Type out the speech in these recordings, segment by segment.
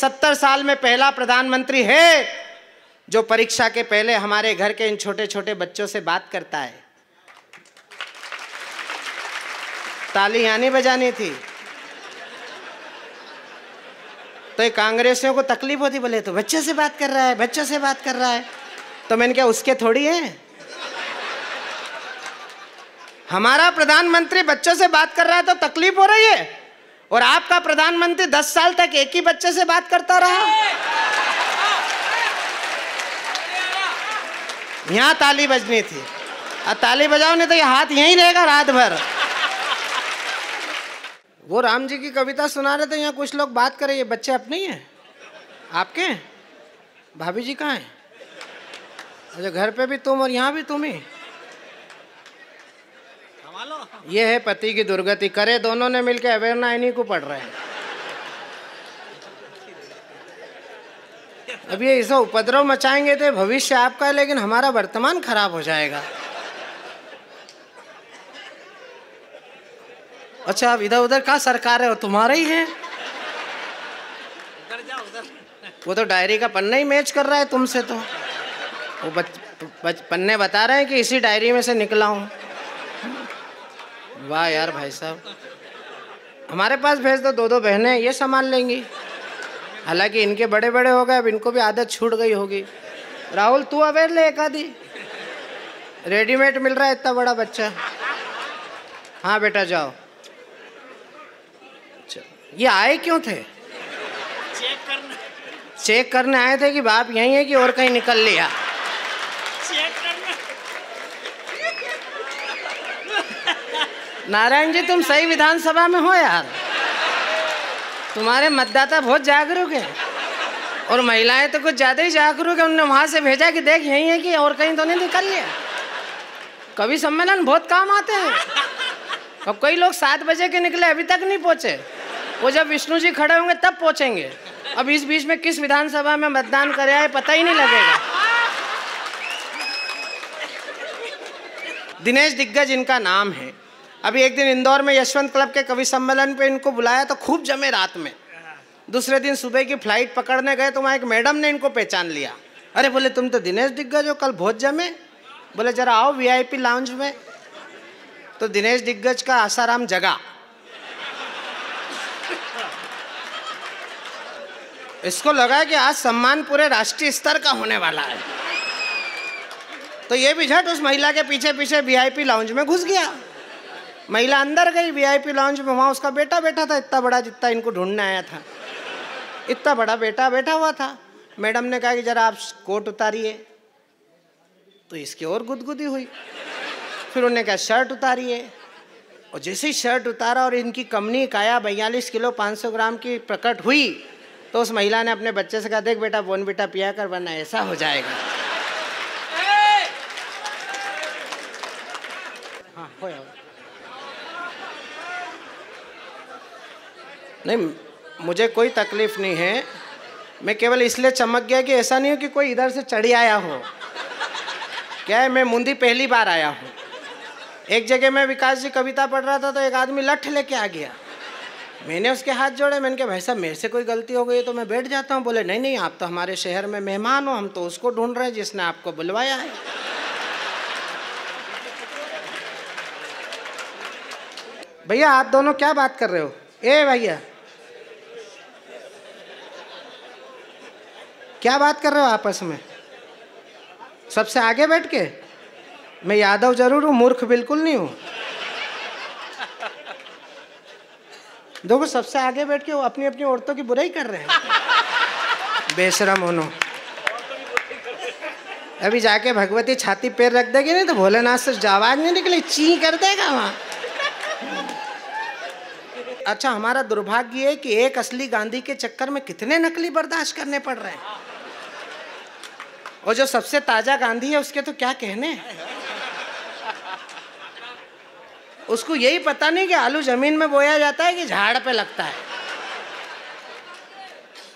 70 साल में पहला प्रधानमंत्री है जो परीक्षा के पहले हमारे घर के इन छोटे छोटे बच्चों से बात करता है। ताली यहाँ नहीं बजानी थी तो ये कांग्रेसियों को तकलीफ होती, बोले तो बच्चे से बात कर रहा है, बच्चों से बात कर रहा है। तो मैंने कहा उसके थोड़ी है, हमारा प्रधानमंत्री बच्चों से बात कर रहा है तो तकलीफ हो रही है, और आपका प्रधानमंत्री 10 साल तक एक ही बच्चे से बात करता रहा। यहां ताली बजनी थी, अब ताली बजाओ नहीं तो ये हाथ यहीं रहेगा रात भर। वो राम जी की कविता सुना रहे थे, यहाँ कुछ लोग बात करें, ये बच्चे अपने ही हैं आपके? भाभी जी कहाँ हैं? अच्छा, घर पे भी तुम और यहाँ भी तुम ही। ये है पति की दुर्गति, करे दोनों ने मिलकर अवेरना इन्हीं को पढ़ रहे हैं। अब ये ऐसा उपद्रव मचाएंगे तो भविष्य आपका है, लेकिन हमारा वर्तमान खराब हो जाएगा। अच्छा, अब इधर उधर का सरकार है, वो तुम्हारा ही है। वो तो डायरी का पन्ना ही मैच कर रहा है तुमसे, तो वो पन्ने बता रहे हैं कि इसी डायरी में से निकला हूं। वाह यार भाई साहब, हमारे पास भेज दो, 2-2 बहनें ये संभाल लेंगी। हालांकि इनके बड़े बड़े हो गए, अब इनको भी आदत छूट गई होगी। राहुल तू अवेयर ले एक आधी, रेडीमेड मिल रहा है इतना बड़ा बच्चा। हाँ बेटा जाओ। ये आए क्यों थे? चेक करने आए थे कि बाप यहीं है कि और कहीं निकल लिया? नारायण जी तुम सही विधानसभा में हो यार, तुम्हारे मतदाता बहुत जागरूक है, और महिलाएं तो कुछ ज्यादा ही जागरूक है। उन्होंने वहां से भेजा कि देख यहीं है कि और कहीं तो नहीं निकल लिया। कवि सम्मेलन बहुत काम आते हैं। अब कई लोग 7 बजे के निकले अभी तक नहीं पहुंचे, वो जब विष्णु जी खड़े होंगे तब पहुंचेंगे। अब इस बीच में किस विधानसभा में मतदान करे आए पता ही नहीं लगेगा। दिनेश दिग्गज इनका नाम है। अभी एक दिन इंदौर में यशवंत क्लब के कवि सम्मेलन पे इनको बुलाया तो खूब जमे रात में। दूसरे दिन सुबह की फ्लाइट पकड़ने गए तो वहाँ एक मैडम ने इनको पहचान लिया। अरे बोले तुम तो दिनेश दिग्गज हो, कल बहुत जमे। बोले जरा आओ VIP लाउंज में। तो दिनेश दिग्गज का आसाराम जगा। इसको लगा कि आज सम्मान पूरे राष्ट्रीय स्तर का होने वाला है, तो ये भी झट उस महिला के पीछे पीछे VIP लाउंज में घुस गया। महिला अंदर गई VIP लाउंज में, वहाँ उसका बेटा बैठा था, इतना बड़ा जितना इनको ढूंढने आया था, इतना बड़ा बेटा बैठा हुआ था। मैडम ने कहा कि जरा आप कोट उतारिए, तो इसकी और गुदगुदी हुई। फिर उन्होंने कहा शर्ट उतारिए, और जैसे ही शर्ट उतारा और इनकी कमनी काया 42 किलो 500 ग्राम की प्रकट हुई, तो उस महिला ने अपने बच्चे से कहा देख बेटा बोर्नविटा पिया कर, वरना ऐसा हो जाएगा। हाँ हो जाएगा। नहीं मुझे कोई तकलीफ नहीं है, मैं केवल इसलिए चमक गया कि ऐसा नहीं हो कि कोई इधर से चढ़ी आया हो। क्या है, मैं मुंदी पहली बार आया हूँ। एक जगह मैं विकास जी कविता पढ़ रहा था तो एक आदमी लठ लेके आ गया। मैंने उसके हाथ जोड़े, मैंने कहा भाई साहब मेरे से कोई गलती हो गई तो मैं बैठ जाता हूँ। बोले नहीं नहीं, आप तो हमारे शहर में मेहमान हो, हम तो उसको ढूंढ रहे हैं जिसने आपको बुलवाया है। भैया आप दोनों क्या बात कर रहे हो? ए भैया क्या बात कर रहे हो आपस में सबसे आगे बैठ के? मैं यादव जरूर हूँ, मूर्ख बिल्कुल नहीं हूँ। देखो सबसे आगे बैठ के वो अपनी अपनी औरतों की बुराई कर रहे हैं। बेशरम होनो। अभी जाके भगवती छाती पैर रख देगी नहीं तो भोलेनाथ से आवाज नहीं निकली, ची कर देगा वहां। अच्छा हमारा दुर्भाग्य है कि एक असली गांधी के चक्कर में कितने नकली बर्दाश्त करने पड़ रहे हैं। और जो सबसे ताजा गांधी है उसके तो क्या कहने। उसको यही पता नहीं कि आलू जमीन में बोया जाता है कि झाड़ पे लगता है।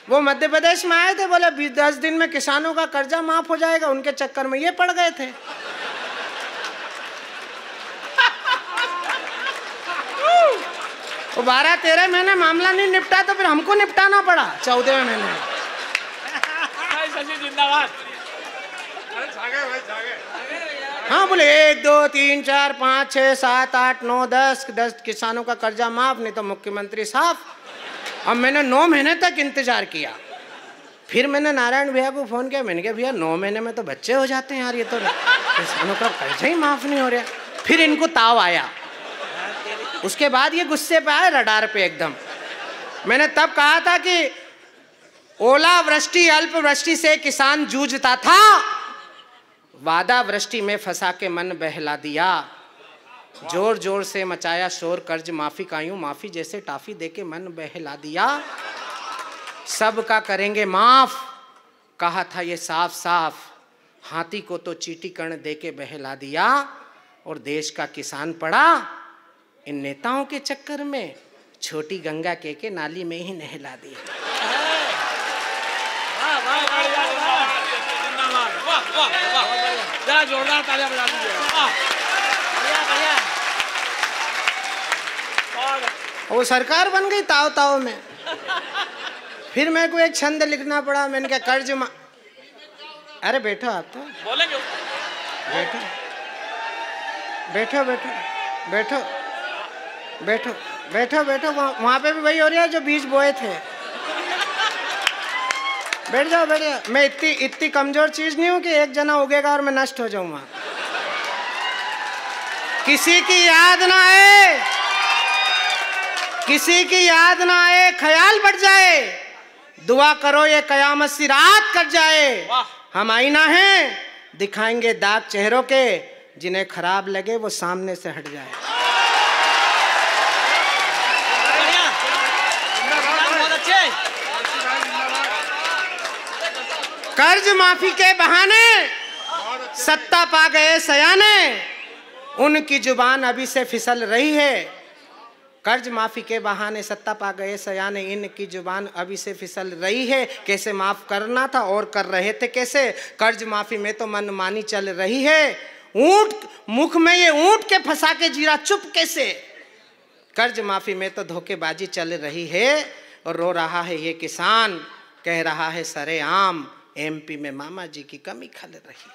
वो मध्य प्रदेश में आए थे, बोले 10 दिन में किसानों का कर्जा माफ हो जाएगा, उनके चक्कर में ये पड़ गए थे। वो 12-13 महीने मामला नहीं निपटा तो फिर हमको निपटाना पड़ा 14वें महीने। जिंदाबाद। हाँ बोले 1 2 3 4 5 6 7 8 9 10 किसानों का कर्जा माफ, नहीं तो मुख्यमंत्री साफ। अब मैंने 9 महीने तक इंतजार किया। फिर मैंने नारायण भैया को फोन किया, मैंने कहा भैया 9 महीने में तो बच्चे हो जाते हैं यार, ये तो किसानों का कर्जा ही माफ नहीं हो रहा। फिर इनको ताव आया, उसके बाद ये गुस्से पे आए रडार पे एकदम। मैंने तब कहा था कि ओला वृष्टि अल्प वृष्टि से किसान जूझता था, वादा वृष्टि में फंसा के मन बहला दिया, जोर जोर से मचाया शोर कर्ज माफी का यूं माफी जैसे टाफी देके मन बहला दिया, सब का करेंगे माफ कहा था ये साफ साफ, हाथी को तो चीटी कर्ण देके बहला दिया, और देश का किसान पड़ा इन नेताओं के चक्कर में, छोटी गंगा के नाली में ही नहला दिया। जोरदार तालियां बजा दीजिए। वो सरकार बन गई ताव ताव में। फिर मेरे को एक छंद लिखना पड़ा, मैंने कहा कर्ज अरे बैठो आप तो बोलेंगे, बैठो बैठो बैठो बैठो बैठो बैठो बैठो, वहाँ पे भी वही हो रहा है जो बीज बोए थे। बैठ जाओ बैठ जाओ। मैं इतनी कमजोर चीज नहीं हूँ कि एक जना उगेगा और मैं नष्ट हो जाऊँ वहाँ। किसी की याद ना आए, किसी की याद ना आए, ख्याल बढ़ जाए, दुआ करो ये कयामत सी रात कट जाए। हम आईना हैं, दिखाएंगे दाग चेहरों के, जिन्हें खराब लगे वो सामने से हट जाए। कर्ज माफी के बहाने सत्ता पा गए सयाने, उनकी जुबान अभी से फिसल रही है। कर्ज माफी के बहाने सत्ता पा गए सयाने, इनकी जुबान अभी से फिसल रही है। कैसे माफ करना था और कर रहे थे कैसे, कर्ज माफी में तो मनमानी चल रही है। ऊंट मुख में ये ऊंट के फंसा के जीरा चुप कैसे, कर्ज माफी में तो धोखेबाजी चल रही है। और रो रहा है ये किसान, कह रहा है सरेआम, एमपी में मामा जी की कमी खल रही।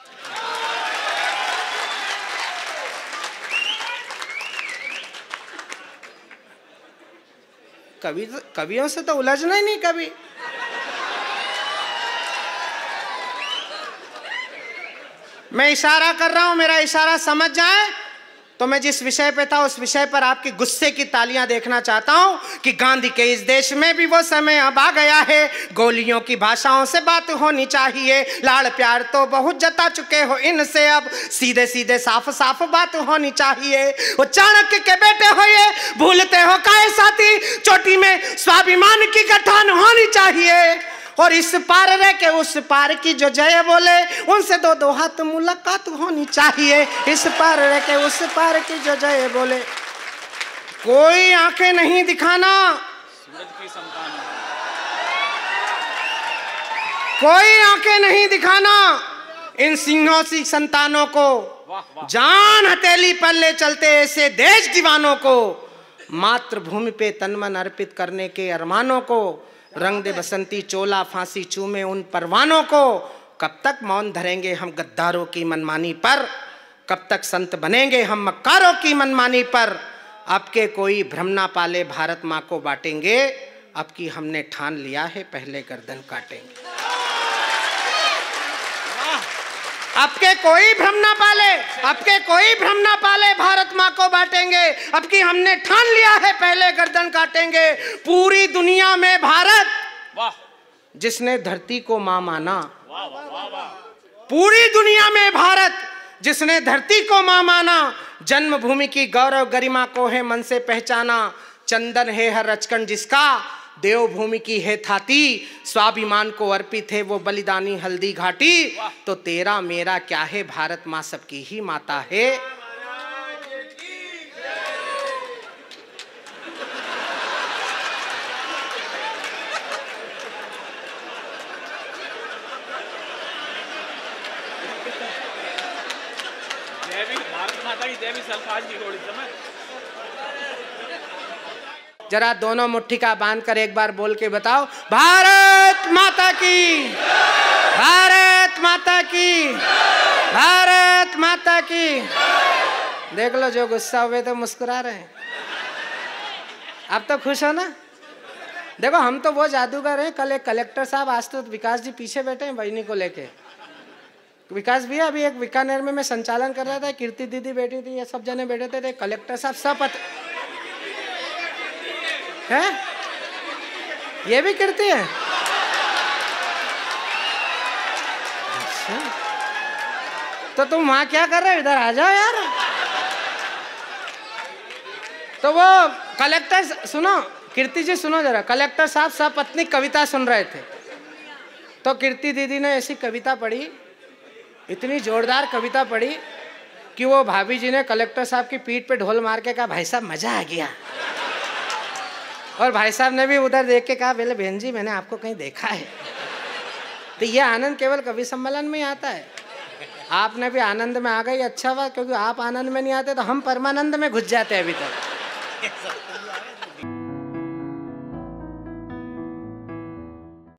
कवियों से तो उलझना ही नहीं कभी। मैं इशारा कर रहा हूं, मेरा इशारा समझ जाए तो मैं जिस विषय पे था उस विषय पर आपकी गुस्से की तालियां देखना चाहता हूं कि गांधी के इस देश में भी वो समय अब आ गया है, गोलियों की भाषाओं से बात होनी चाहिए। लाड़ प्यार तो बहुत जता चुके हो इनसे, अब सीधे सीधे साफ साफ बात होनी चाहिए। वो चाणक्य के बेटे हो ये, भूलते हो काहे साथी, चोटी में स्वाभिमान की गठान होनी चाहिए। और इस पार रह के उस पार की जो जय बोले, उनसे दो दो हाथ मुलाकात होनी चाहिए। इस पार रह के उस पार की जो जय बोले, कोई आंखें नहीं दिखाना, सूरज की संतान, कोई आंखें नहीं दिखाना इन सिंहों सी संतानों को। जान हथेली पर ले चलते ऐसे देश दीवानों को, मातृभूमि पे तन मन अर्पित करने के अरमानों को। रंग दे बसंती चोला, फांसी चूमे उन परवानों को। कब तक मौन धरेंगे हम गद्दारों की मनमानी पर, कब तक संत बनेंगे हम मक्कारों की मनमानी पर। अब के कोई भ्रम ना पाले, भारत माँ को बांटेंगे, अब की हमने ठान लिया है पहले गर्दन काटेंगे। अब के कोई भ्रम ना पाले, अब के कोई भ्रम ना पाले, भारत माँ को बांटेंगे, अब की हमने ठान लिया है पहले गर्दन काटेंगे। पूरी दुनिया में भारत जिसने धरती को माँ माना, पूरी दुनिया में भारत जिसने धरती को माँ माना, जन्मभूमि की गौरव गरिमा को है मन से पहचाना। चंदन है हर रचकन जिसका, देवभूमि की है थाती, स्वाभिमान को अर्पित है वो बलिदानी हल्दी घाटी। तो तेरा मेरा क्या है, भारत माँ सबकी ही माता है। जय भी भारत माता की जय भी सरकार की घोड़ी समय। जरा दोनों मुट्ठी का बांध कर एक बार बोल के बताओ, भारत माता की, भारत माता की, भारत माता की। देख लो जो गुस्सा हुए तो मुस्कुरा रहे हैं। अब तो खुश हो ना? देखो हम तो वो जादूगर हैं। कल एक कलेक्टर साहब, आज तो विकास जी पीछे बैठे हैं बहनी को लेके। विकास भैया अभी एक बीकानेर में मैं संचालन कर रहा था, कीर्ति दीदी बैठी थी, ये सब जने बैठे थे, कलेक्टर साहब सब है, ये भी कीर्ति है। अच्छा तो तुम वहां क्या कर रहे हो? इधर आ जाओ यार। तो वो कलेक्टर, सुनो कीर्ति जी सुनो जरा, कलेक्टर साहब सपत्नी कविता सुन रहे थे, तो कीर्ति दीदी ने ऐसी कविता पढ़ी, इतनी जोरदार कविता पढ़ी कि वो भाभी जी ने कलेक्टर साहब की पीठ पे ढोल मार के कहा, भाई साहब मजा आ गया। और भाई साहब ने भी उधर देख के कहा, बोले बहन जी मैंने आपको कहीं देखा है। तो ये आनंद केवल कवि सम्मेलन में ही आता है। आपने भी आनंद में आ गई, अच्छा हुआ, क्योंकि आप आनंद में नहीं आते तो हम परमानंद में घुस जाते अभी तक।